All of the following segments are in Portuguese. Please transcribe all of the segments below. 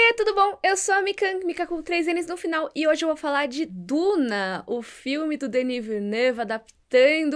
Oiê, tudo bom? Eu sou a Mika com 3 N's no final, e hoje eu vou falar de Duna, o filme do Denis Villeneuve adaptando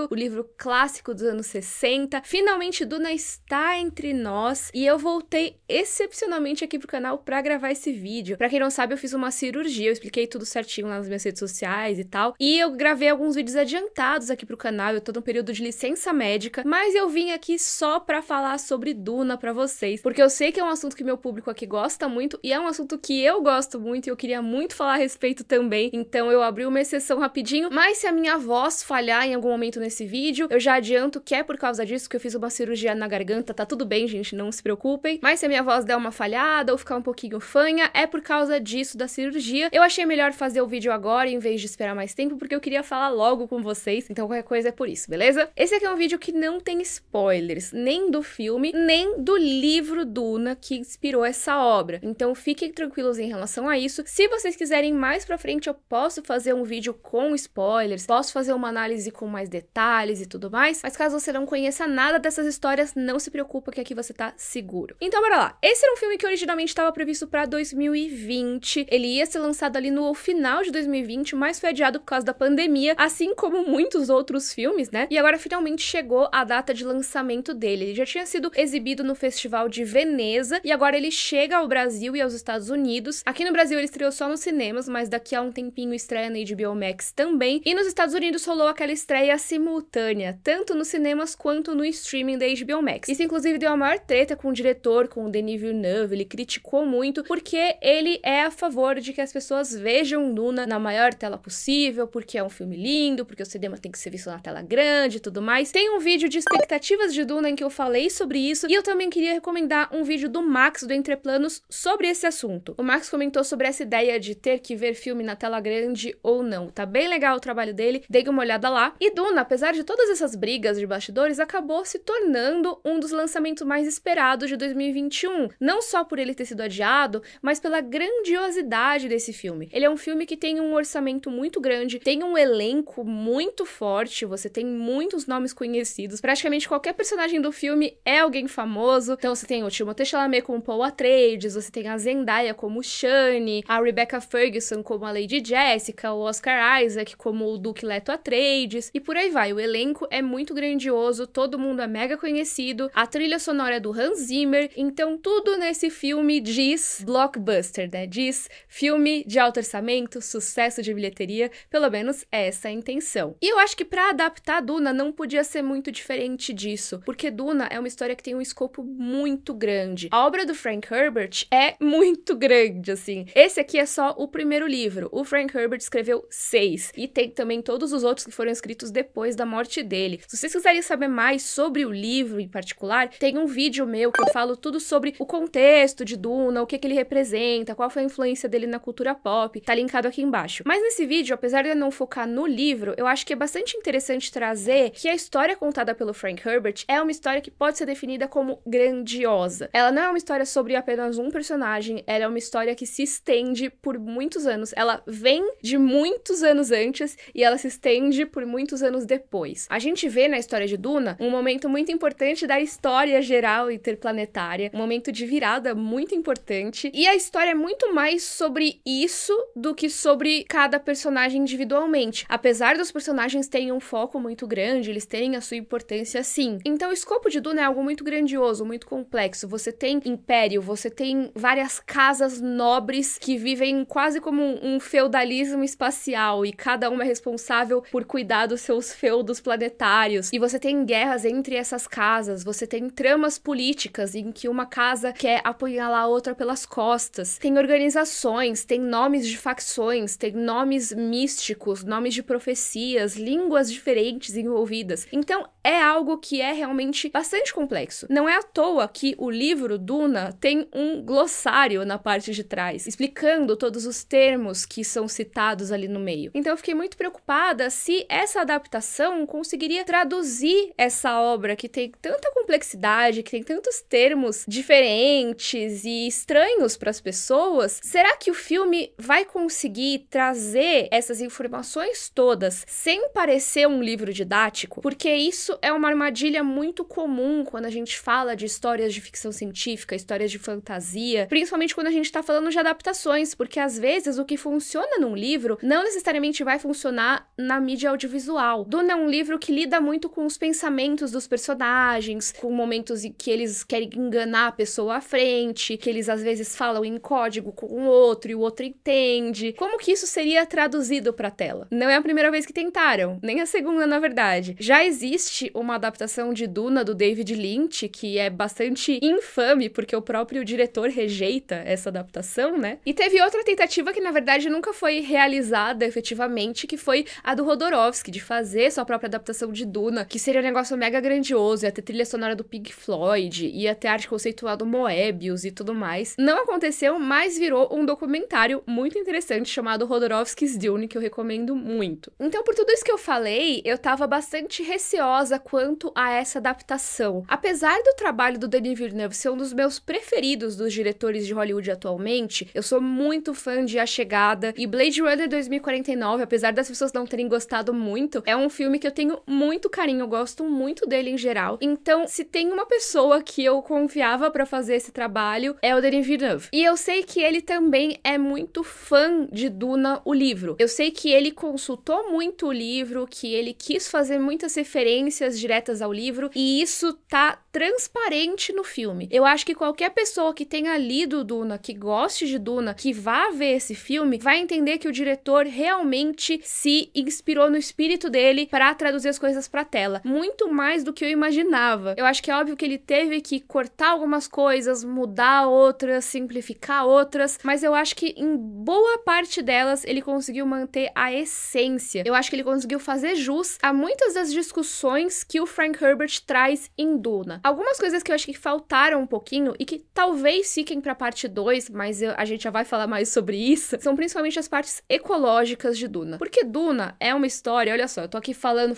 o livro clássico dos anos 60. Finalmente Duna está entre nós e eu voltei excepcionalmente aqui pro canal pra gravar esse vídeo. Pra quem não sabe, eu fiz uma cirurgia, eu expliquei tudo certinho lá nas minhas redes sociais e tal, e eu gravei alguns vídeos adiantados aqui pro canal, eu tô num período de licença médica, mas eu vim aqui só pra falar sobre Duna pra vocês, porque eu sei que é um assunto que meu público aqui gosta muito, e é um assunto que eu gosto muito e eu queria muito falar a respeito também, então eu abri uma exceção rapidinho, mas se a minha voz falhar em algum momento nesse vídeo, eu já adianto que é por causa disso que eu fiz uma cirurgia na garganta, tá tudo bem, gente, não se preocupem, mas se a minha voz der uma falhada ou ficar um pouquinho fanha, é por causa disso da cirurgia. Eu achei melhor fazer o vídeo agora em vez de esperar mais tempo, porque eu queria falar logo com vocês, então qualquer coisa é por isso, beleza? Esse aqui é um vídeo que não tem spoilers, nem do filme, nem do livro Duna que inspirou essa obra, então fiquem tranquilos em relação a isso. Se vocês quiserem mais pra frente, eu posso fazer um vídeo com spoilers, posso fazer uma análise com mais detalhes e tudo mais, mas caso você não conheça nada dessas histórias, não se preocupa que aqui você tá seguro. Então bora lá. Esse era um filme que originalmente estava previsto pra 2020, ele ia ser lançado ali no final de 2020, mas foi adiado por causa da pandemia, assim como muitos outros filmes, né? E agora finalmente chegou a data de lançamento dele. Ele já tinha sido exibido no Festival de Veneza e agora ele chega ao Brasil e aos Estados Unidos. Aqui no Brasil ele estreou só nos cinemas, mas daqui a um tempinho estreia na HBO Max também. E nos Estados Unidos rolou aquela estreia simultânea, tanto nos cinemas quanto no streaming da HBO Max. Isso inclusive deu a maior treta com o diretor, com o Denis Villeneuve, ele criticou muito, porque ele é a favor de que as pessoas vejam Duna na maior tela possível, porque é um filme lindo, porque o cinema tem que ser visto na tela grande e tudo mais. Tem um vídeo de expectativas de Duna em que eu falei sobre isso, e eu também queria recomendar um vídeo do Max, do Entreplanos, sobre esse assunto. O Max comentou sobre essa ideia de ter que ver filme na tela grande ou não. Tá bem legal o trabalho dele, dei uma olhada lá. E Duna, apesar de todas essas brigas de bastidores, acabou se tornando um dos lançamentos mais esperados de 2021. Não só por ele ter sido adiado, mas pela grandiosidade desse filme. Ele é um filme que tem um orçamento muito grande, tem um elenco muito forte, você tem muitos nomes conhecidos, praticamente qualquer personagem do filme é alguém famoso. Então você tem o Timothée Chalamet como Paul Atreides, você tem a Zendaya como Shani, a Rebecca Ferguson como a Lady Jessica, o Oscar Isaac como o Duque Leto Atreides, e por aí vai. O elenco é muito grandioso, todo mundo é mega conhecido, a trilha sonora é do Hans Zimmer, então tudo nesse filme diz blockbuster, né? Diz filme de alto orçamento, sucesso de bilheteria, pelo menos essa é a intenção. E eu acho que pra adaptar Duna não podia ser muito diferente disso, porque Duna é uma história que tem um escopo muito grande. A obra do Frank Herbert é muito grande, assim. Esse aqui é só o primeiro livro. O Frank Herbert escreveu 6, e tem também todos os outros que foram escritos depois da morte dele. Se vocês quiserem saber mais sobre o livro em particular, tem um vídeo meu que eu falo tudo sobre o contexto de Duna, o que ele representa, qual foi a influência dele na cultura pop, tá linkado aqui embaixo. Mas nesse vídeo, apesar de eu não focar no livro, eu acho que é bastante interessante trazer que a história contada pelo Frank Herbert é uma história que pode ser definida como grandiosa. Ela não é uma história sobre apenas um personagem, ela é uma história que se estende por muitos anos. Ela vem de muitos anos antes e ela se estende por muitos anos depois. A gente vê na história de Duna um momento muito importante da história geral interplanetária, um momento de virada muito importante, e a história é muito mais sobre isso do que sobre cada personagem individualmente. Apesar dos personagens terem um foco muito grande, eles terem a sua importância sim. Então o escopo de Duna é algo muito grandioso, muito complexo. Você tem império, você tem várias casas nobres que vivem quase como um feudalismo espacial, e cada uma é responsável por cuidar dos seus feudos planetários, e você tem guerras entre essas casas, você tem tramas políticas em que uma casa quer apunhalar a outra pelas costas, tem organizações, tem nomes de facções, tem nomes místicos, nomes de profecias, línguas diferentes envolvidas. Então é algo que é realmente bastante complexo. Não é à toa que o livro Duna tem um glossário na parte de trás, explicando todos os termos que são citados ali no meio. Então eu fiquei muito preocupada se essa adaptação conseguiria traduzir essa obra que tem tanta complexidade, que tem tantos termos diferentes e estranhos para as pessoas? Será que o filme vai conseguir trazer essas informações todas sem parecer um livro didático? Porque isso é uma armadilha muito comum quando a gente fala de histórias de ficção científica, histórias de fantasia, principalmente quando a gente tá falando de adaptações, porque às vezes o que funciona num livro não necessariamente vai funcionar na mídia audiovisual. Duna é um livro que lida muito com os pensamentos dos personagens, com momentos em que eles querem enganar a pessoa à frente, que eles às vezes falam em código com o outro e o outro entende. Como que isso seria traduzido pra tela? Não é a primeira vez que tentaram, nem a segunda, na verdade. Já existe uma adaptação de Duna do David Lynch, que é bastante infame, porque o próprio diretor rejeita essa adaptação, né? E teve outra tentativa que, na verdade, nunca foi realizada efetivamente, que foi a do Jodorowsky, de fazer sua própria adaptação de Duna, que seria um negócio mega grandioso, ia ter trilha sonora do Pink Floyd, ia ter arte conceitual do Moebius e tudo mais. Não aconteceu, mas virou um documentário muito interessante chamado Jodorowsky's Dune, que eu recomendo muito. Então, por tudo isso que eu falei, eu tava bastante receosa quanto a essa adaptação. Apesar do trabalho do Denis Villeneuve ser um dos meus preferidos dos diretores de Hollywood atualmente, eu sou muito fã de A Chegada e Blade Runner 2049, apesar das pessoas não terem gostado muito, é um filme que eu tenho muito carinho, eu gosto muito dele em geral. Então, se tem uma pessoa que eu confiava pra fazer esse trabalho, é o Denis Villeneuve. E eu sei que ele também é muito fã de Duna, o livro. Eu sei que ele consultou muito o livro, que ele quis fazer muitas referências diretas ao livro, e isso tá transparente no filme. Eu acho que qualquer pessoa que tenha lido Duna, que goste de Duna, que vá ver esse filme, vai entender que o diretor realmente se inspirou no espírito dele para traduzir as coisas pra tela. Muito mais do que eu imaginava. Eu acho que é óbvio que ele teve que cortar algumas coisas, mudar outras, simplificar outras, mas eu acho que em boa parte delas ele conseguiu manter a essência. Eu acho que ele conseguiu fazer jus a muitas das discussões que o Frank Herbert traz em Duna. Algumas coisas que eu acho que faltaram um pouquinho e que talvez fiquem pra parte 2, mas a gente já vai falar mais sobre isso, são principalmente as partes ecológicas de Duna. Porque Duna é uma história, olha só, eu tô aqui falando,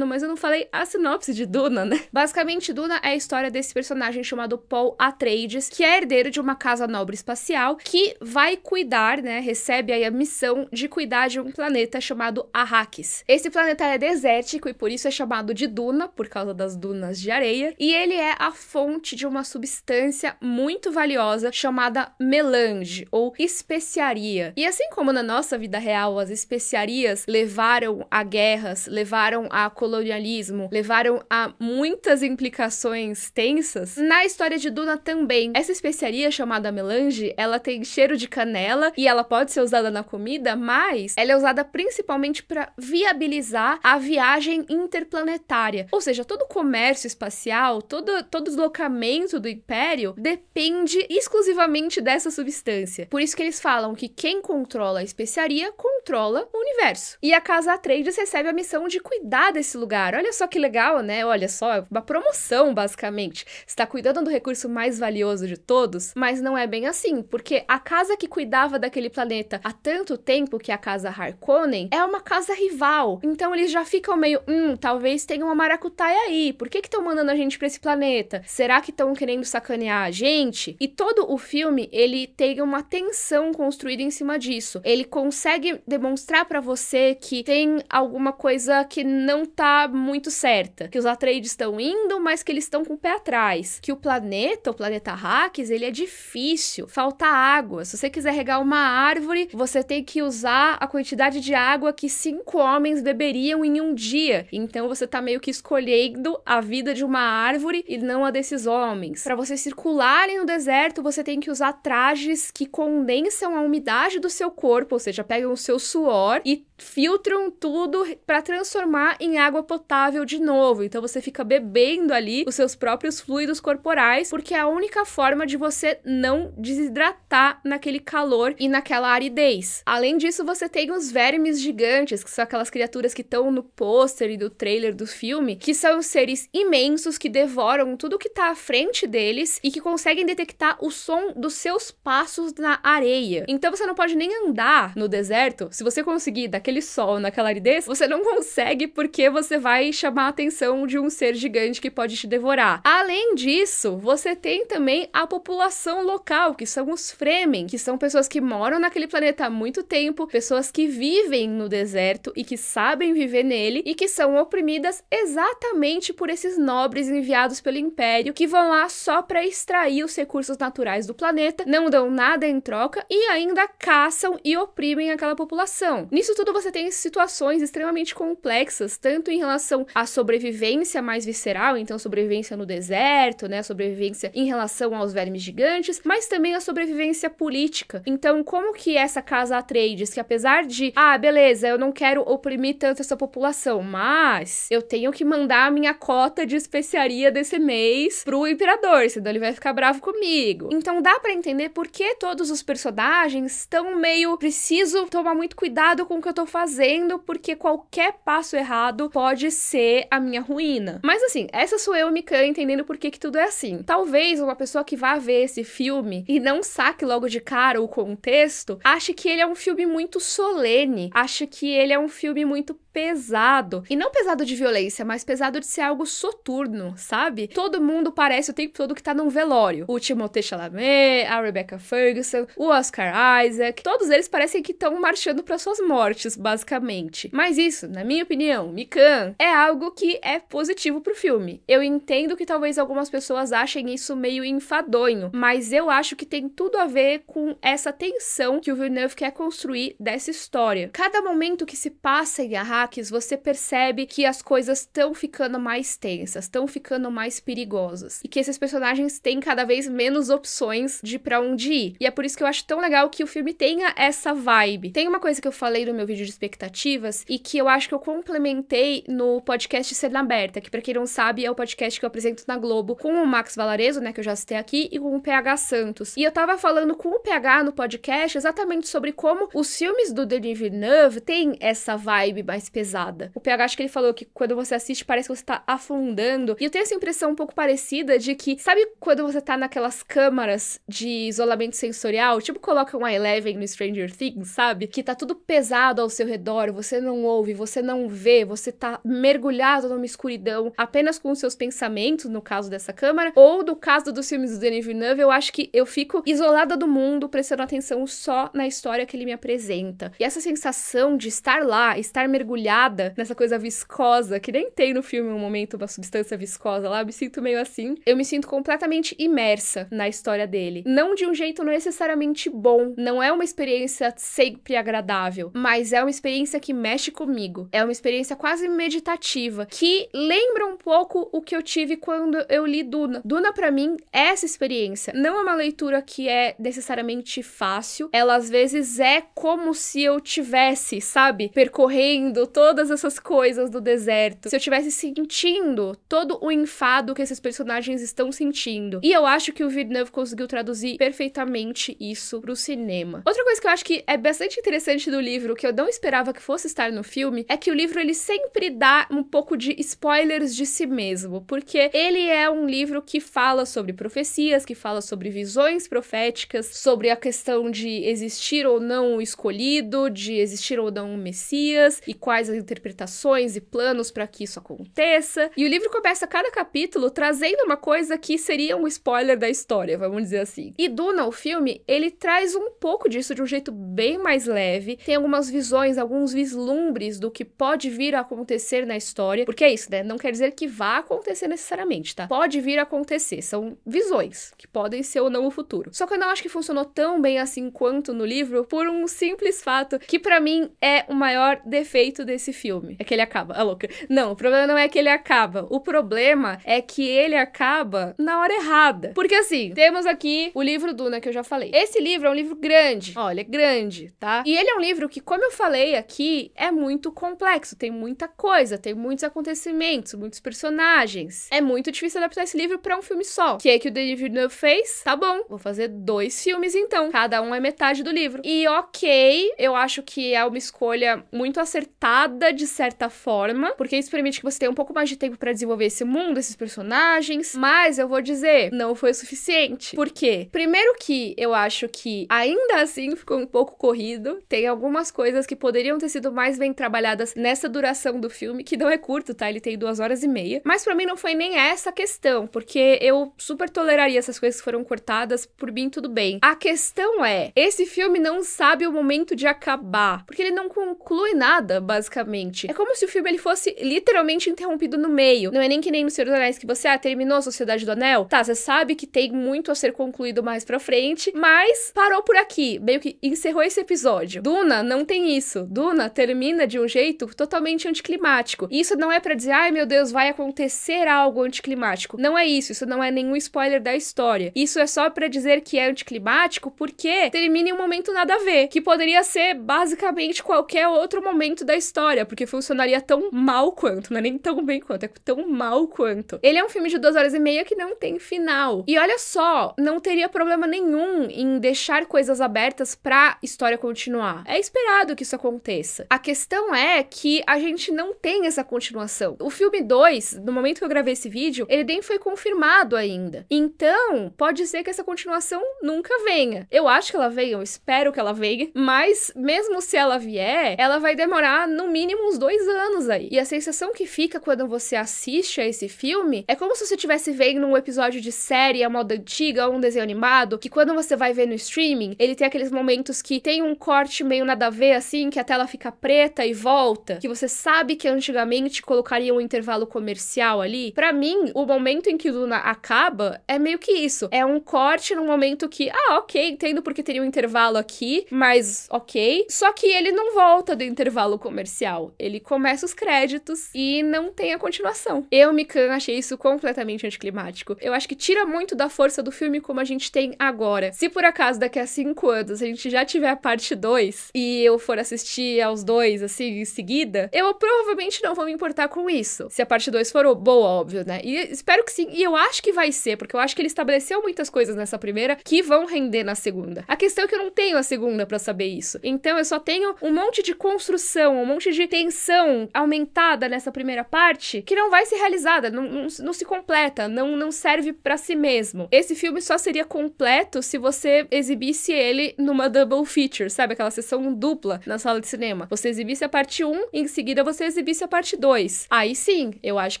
mas eu não falei a sinopse de Duna, né? Basicamente, Duna é a história desse personagem chamado Paul Atreides, que é herdeiro de uma casa nobre espacial, que vai cuidar, né, recebe aí a missão de cuidar de um planeta chamado Arrakis. Esse planeta é desértico e por isso é chamado de Duna, por causa das dunas de areia, e ele é a fonte de uma substância muito valiosa chamada melange, ou especiaria. E assim como na nossa vida real as especiarias levaram a guerras, levaram a colonialismo, levaram a muitas implicações tensas, na história de Duna também. Essa especiaria chamada melange, ela tem cheiro de canela e ela pode ser usada na comida, mas ela é usada principalmente para viabilizar a viagem interplanetária. Ou seja, todo o comércio espacial, todo deslocamento do Império depende exclusivamente dessa substância. Por isso que eles falam que quem controla a especiaria controla o universo. E a Casa Atreides recebe a missão de cuidar desse lugar. Olha só que legal, né? Olha só, uma promoção, basicamente. Você tá cuidando do recurso mais valioso de todos, mas não é bem assim, porque a casa que cuidava daquele planeta há tanto tempo, que é a Casa Harkonnen, é uma casa rival. Então eles já ficam meio, talvez tenha uma maracutaia aí. Por que estão mandando a gente pra esse planeta? Será que estão querendo sacanear a gente? E todo o filme, ele tem uma tensão construída em cima disso. Ele consegue demonstrar pra você que tem alguma coisa que não tá muito certa. Que os Atreides estão indo, mas que eles estão com o pé atrás. Que o planeta Arrakis, ele é difícil. Falta água. Se você quiser regar uma árvore, você tem que usar a quantidade de água que 5 homens beberiam em um dia. Então você tá meio que escolhendo a vida de uma árvore e não a desses homens. Para vocês circularem no deserto, você tem que usar trajes que condensam a umidade do seu corpo, ou seja, pegam o seu suor e filtram tudo para transformar em água potável de novo. Então você fica bebendo ali os seus próprios fluidos corporais, porque é a única forma de você não desidratar naquele calor e naquela aridez. Além disso, você tem os vermes gigantes, que são aquelas criaturas que estão no pôster e do trailer do filme, que são seres imensos que devoram tudo que tá à frente deles e que conseguem detectar o som dos seus passos na areia. Então você não pode nem andar no deserto. Se você conseguir naquele sol, naquela aridez, você não consegue porque você vai chamar a atenção de um ser gigante que pode te devorar. Além disso, você tem também a população local, que são os Fremen, que são pessoas que moram naquele planeta há muito tempo, pessoas que vivem no deserto e que sabem viver nele e que são oprimidas exatamente por esses nobres enviados pelo Império, que vão lá só para extrair os recursos naturais do planeta, não dão nada em troca e ainda caçam e oprimem aquela população. Nisso tudo você tem situações extremamente complexas, tanto em relação à sobrevivência mais visceral, então sobrevivência no deserto, né, sobrevivência em relação aos vermes gigantes, mas também a sobrevivência política. Então, como que essa casa Atreides, que apesar de, beleza, eu não quero oprimir tanto essa população, mas eu tenho que mandar a minha cota de especiaria desse mês pro imperador, senão ele vai ficar bravo comigo. Então dá pra entender por que todos os personagens estão meio, preciso tomar muito cuidado com o que eu tô fazendo, porque qualquer passo errado pode ser a minha ruína. Mas assim, essa sou eu, Mikan, entendendo por que tudo é assim. Talvez uma pessoa que vá ver esse filme e não saque logo de cara o contexto, ache que ele é um filme muito solene, ache que ele é um filme muito pesado. E não pesado de violência, mas pesado de ser algo soturno, sabe? Todo mundo parece o tempo todo que tá num velório. O Timothée Chalamet, a Rebecca Ferguson, o Oscar Isaac, todos eles parecem que estão marchando para suas mortes, basicamente. Mas isso, na minha opinião, Mikan, é algo que é positivo pro filme. Eu entendo que talvez algumas pessoas achem isso meio enfadonho, mas eu acho que tem tudo a ver com essa tensão que o Villeneuve quer construir dessa história. Cada momento que se passa em Arrakis, você percebe que as coisas estão ficando mais tensas, estão ficando mais perigosas, e que esses personagens têm cada vez menos opções de pra onde ir. E é por isso que eu acho tão legal que o filme tenha essa vibe. Tem uma coisa que eu falei no meu vídeo de expectativas e que eu acho que eu complementei no podcast Cena Aberta, que pra quem não sabe é o podcast que eu apresento na Globo com o Max Valarezo, né, que eu já citei aqui, e com o PH Santos. E eu tava falando com o PH no podcast exatamente sobre como os filmes do Denis Villeneuve têm essa vibe mais pesada. O PH, acho que ele falou que quando você assiste parece que você tá afundando, e eu tenho essa impressão um pouco parecida de que, sabe quando você tá naquelas câmaras de isolamento sensorial, tipo coloca um Eleven no Stranger Things, sabe? Que tá tudo pesado ao seu redor, você não ouve, você não vê, você tá mergulhado numa escuridão apenas com os seus pensamentos, no caso dessa câmara, ou no caso dos filmes do Denis Villeneuve, eu acho que eu fico isolada do mundo, prestando atenção só na história que ele me apresenta. E essa sensação de estar lá, estar mergulhada nessa coisa viscosa, que nem tem no filme um momento, uma substância viscosa lá, eu me sinto meio assim. Eu me sinto completamente imersa na história dele. Não de um jeito necessariamente bom, não é uma experiência sempre agradável, mas é uma experiência que mexe comigo. É uma experiência quase meditativa, que lembra um pouco o que eu tive quando eu li Duna. Duna, pra mim, é essa experiência. Não é uma leitura que é necessariamente fácil, ela às vezes é como se eu tivesse, sabe, percorrendo todas essas coisas do deserto, se eu tivesse sentindo todo o enfado que esses personagens estão sentindo. E eu acho que o Villeneuve conseguiu traduzir perfeitamente isso pro cinema. Outra coisa que eu acho que é bastante interessante do livro, que eu não esperava que fosse estar no filme, é que o livro ele sempre dá um pouco de spoilers de si mesmo, porque ele é um livro que fala sobre profecias, que fala sobre visões proféticas, sobre a questão de existir ou não o escolhido, de existir ou não o Messias, e quais as interpretações e planos para que isso aconteça. E o livro começa cada capítulo trazendo uma coisa que seria um spoiler da história, vamos dizer assim. E Duna, o filme, ele traz um pouco disso de um jeito bem mais leve, tem algumas visões, alguns vislumbres do que pode vir a acontecer na história, porque é isso, né? Não quer dizer que vá acontecer necessariamente, tá? Pode vir a acontecer, são visões, que podem ser ou não o futuro. Só que eu não acho que funcionou tão bem assim quanto no livro, por um simples fato, que pra mim é o maior defeito desse filme. É que ele acaba, louca. Não, o problema não é que ele acaba, o problema é que ele acaba na hora errada. Porque assim, temos aqui o livro Duna, que eu já falei. Esse livro é um livro grande, olha, é grande, tá? E ele é um livro que, como eu falei aqui, é muito complexo, tem muita coisa, tem muitos acontecimentos, muitos personagens. É muito difícil adaptar esse livro pra um filme só. O que é que o Denis Villeneuve fez? Tá bom, vou fazer 2 filmes então, cada um é metade do livro. E ok, eu acho que é uma escolha muito acertada forçada de certa forma, porque isso permite que você tenha um pouco mais de tempo pra desenvolver esse mundo, esses personagens, mas eu vou dizer, não foi o suficiente. Por quê? Primeiro que eu acho que ainda assim ficou um pouco corrido, tem algumas coisas que poderiam ter sido mais bem trabalhadas nessa duração do filme, que não é curto, tá? Ele tem 2 horas e meia, mas pra mim não foi nem essa a questão, porque eu super toleraria essas coisas que foram cortadas, por mim tudo bem. A questão é, esse filme não sabe o momento de acabar, porque ele não conclui nada, basicamente. É como se o filme ele fosse literalmente interrompido no meio. Não é nem que nem no Senhor dos Anéis que você, terminou a Sociedade do Anel? Tá, você sabe que tem muito a ser concluído mais pra frente, mas parou por aqui, meio que encerrou esse episódio. Duna não tem isso. Duna termina de um jeito totalmente anticlimático. E isso não é pra dizer, ai meu Deus, vai acontecer algo anticlimático. Não é isso não é nenhum spoiler da história. Isso é só pra dizer que é anticlimático porque termina em um momento nada a ver, que poderia ser basicamente qualquer outro momento da história, porque funcionaria tão mal quanto, não é nem tão bem quanto, é tão mal quanto. Ele é um filme de 2 horas e meia que não tem final. E olha só, não teria problema nenhum em deixar coisas abertas pra história continuar. É esperado que isso aconteça. A questão é que a gente não tem essa continuação. O filme 2, no momento que eu gravei esse vídeo, ele nem foi confirmado ainda. Então, pode ser que essa continuação nunca venha. Eu acho que ela venha, eu espero que ela venha, mas mesmo se ela vier, ela vai demorar no mínimo uns 2 anos aí. E a sensação que fica quando você assiste a esse filme é como se você estivesse vendo um episódio de série a moda antiga ou um desenho animado, que quando você vai ver no streaming, ele tem aqueles momentos que tem um corte meio nada a ver, assim, que a tela fica preta e volta, que você sabe que antigamente colocaria um intervalo comercial ali. Pra mim, o momento em que Duna acaba é meio que isso. É um corte num momento que, ok, entendo porque teria um intervalo aqui, mas ok. Só que ele não volta do intervalo comercial. Ele começa os créditos e não tem a continuação. Eu, Mikan, achei isso completamente anticlimático. Eu acho que tira muito da força do filme como a gente tem agora. Se por acaso daqui a 5 anos a gente já tiver a parte 2 e eu for assistir aos dois, assim, em seguida, eu provavelmente não vou me importar com isso. Se a parte 2 for boa, óbvio, né? E espero que sim. E eu acho que vai ser, porque eu acho que ele estabeleceu muitas coisas nessa primeira que vão render na segunda. A questão é que eu não tenho a segunda pra saber isso. Então eu só tenho um monte de construção, um monte de tensão aumentada nessa primeira parte que não vai ser realizada, não se completa, não serve pra si mesmo. Esse filme só seria completo se você exibisse ele numa double feature, sabe? Aquela sessão dupla na sala de cinema. Você exibisse a parte 1 e em seguida você exibisse a parte 2. Aí sim, eu acho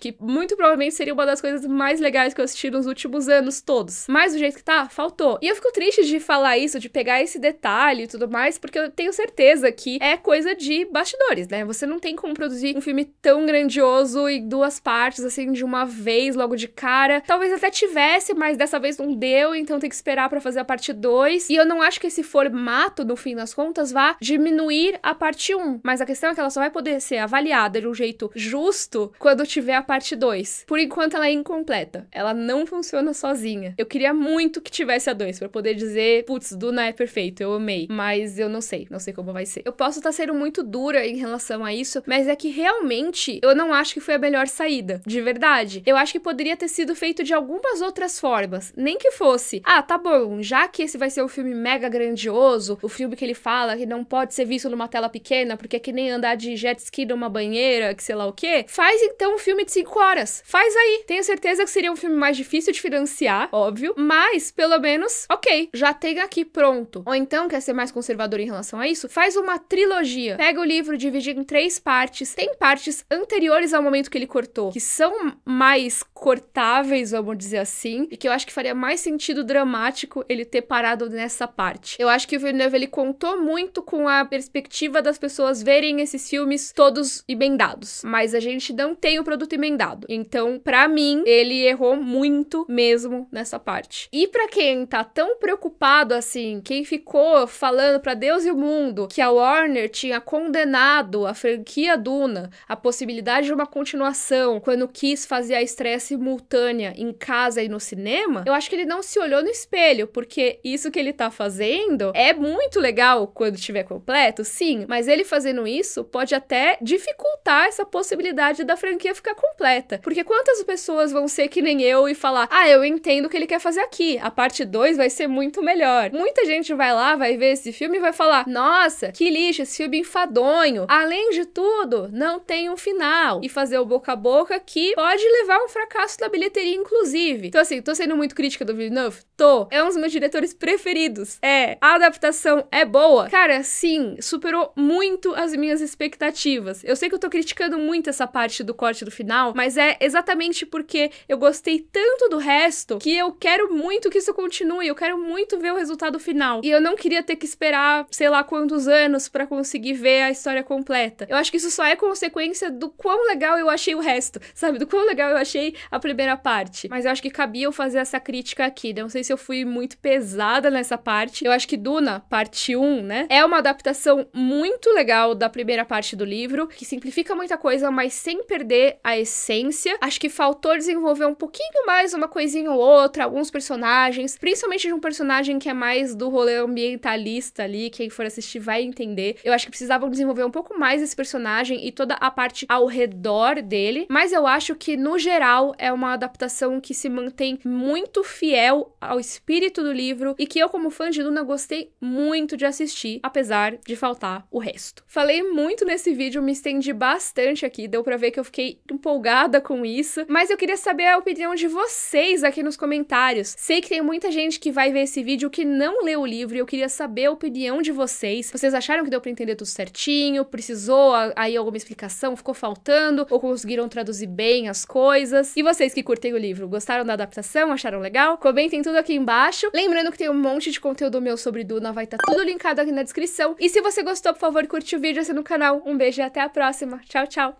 que muito provavelmente seria uma das coisas mais legais que eu assisti nos últimos anos todos. Mas do jeito que tá, faltou. E eu fico triste de falar isso, de pegar esse detalhe e tudo mais, porque eu tenho certeza que é coisa de bastidores, né? Você não tem como produzir um filme tão grandioso em 2 partes, assim, de uma vez, logo de cara. Talvez até tivesse, mas dessa vez não deu, então tem que esperar pra fazer a parte 2. E eu não acho que esse formato, no fim das contas, vá diminuir a parte 1. Mas a questão é que ela só vai poder ser avaliada de um jeito justo quando tiver a parte 2. Por enquanto, ela é incompleta. Ela não funciona sozinha. Eu queria muito que tivesse a 2 pra poder dizer, putz, Duna é perfeito, eu amei. Mas eu não sei como vai ser. Eu posso estar sendo muito dura em relação a isso, mas é que realmente eu não acho que foi a melhor saída. De verdade. Eu acho que poderia ter sido feito de algumas outras formas. Nem que fosse, tá bom, já que esse vai ser um filme mega grandioso, o filme que ele fala que não pode ser visto numa tela pequena, porque é que nem andar de jet ski numa banheira, que sei lá o quê, faz então um filme de 5 horas. Faz aí. Tenho certeza que seria um filme mais difícil de financiar, óbvio, mas pelo menos, ok, já tem aqui pronto. Ou então, quer ser mais conservador em relação a isso, faz uma trilogia. Pega o livro, divide em 3 partes. Tem partes anteriores ao momento que ele cortou, que são mais cortáveis, vamos dizer assim, e que eu acho que faria mais sentido dramático ele ter parado nessa parte. Eu acho que o Villeneuve, ele contou muito com a perspectiva das pessoas verem esses filmes todos emendados, mas a gente não tem o produto emendado. Então, pra mim, ele errou muito mesmo nessa parte. E pra quem tá tão preocupado assim, quem ficou falando pra Deus e o mundo que a Warner tinha condenado a franquia Duna, a possibilidade de uma continuação, quando quis fazer a estreia simultânea em casa e no cinema, eu acho que ele não se olhou no espelho, porque isso que ele tá fazendo é muito legal quando estiver completo, sim, mas ele fazendo isso pode até dificultar essa possibilidade da franquia ficar completa. Porque quantas pessoas vão ser que nem eu e falar, eu entendo o que ele quer fazer aqui, a parte 2 vai ser muito melhor. Muita gente vai lá, vai ver esse filme e vai falar, nossa, que lixo, esse filme enfadonho. além de tudo, não tem um final. E fazer o boca a boca que pode levar a um fracasso da bilheteria, inclusive. Então, assim, tô sendo muito crítica do Villeneuve? Tô. É um dos meus diretores preferidos. A adaptação é boa? Cara, sim, superou muito as minhas expectativas. Eu sei que eu tô criticando muito essa parte do corte do final, mas é exatamente porque eu gostei tanto do resto que eu quero muito que isso continue, eu quero muito ver o resultado final. E eu não queria ter que esperar, sei lá quantos anos pra conseguir ver a história completa. Eu acho que isso só é consequência do quão legal eu achei o resto, sabe? Do quão legal eu achei a primeira parte. Mas eu acho que cabia eu fazer essa crítica aqui. Não sei se eu fui muito pesada nessa parte. Eu acho que Duna, parte 1, né? É uma adaptação muito legal da primeira parte do livro, que simplifica muita coisa, mas sem perder a essência. Acho que faltou desenvolver um pouquinho mais uma coisinha ou outra, alguns personagens, principalmente de um personagem que é mais do rolê ambientalista ali, quem for assistir vai entender. Eu acho que precisavam desenvolver um pouco mais esse personagem e toda a parte ao redor dele, mas eu acho que, no geral, é uma adaptação que se mantém muito fiel ao espírito do livro e que eu, como fã de Duna, gostei muito de assistir, apesar de faltar o resto. Falei muito nesse vídeo, me estendi bastante aqui, deu pra ver que eu fiquei empolgada com isso, mas eu queria saber a opinião de vocês aqui nos comentários. Sei que tem muita gente que vai ver esse vídeo que não leu o livro e eu queria saber a opinião de vocês. Vocês acharam que deu pra entender tudo certinho? Precisou aí alguma explicação? Ficou faltando? Ou conseguiram traduzir bem as coisas? E vocês que curtem o livro, gostaram da adaptação? Acharam legal? Comentem tudo aqui embaixo. Lembrando que tem um monte de conteúdo meu sobre Duna, vai estar tudo linkado aqui na descrição. E se você gostou, por favor, curte o vídeo, assina o canal. Um beijo e até a próxima. Tchau, tchau!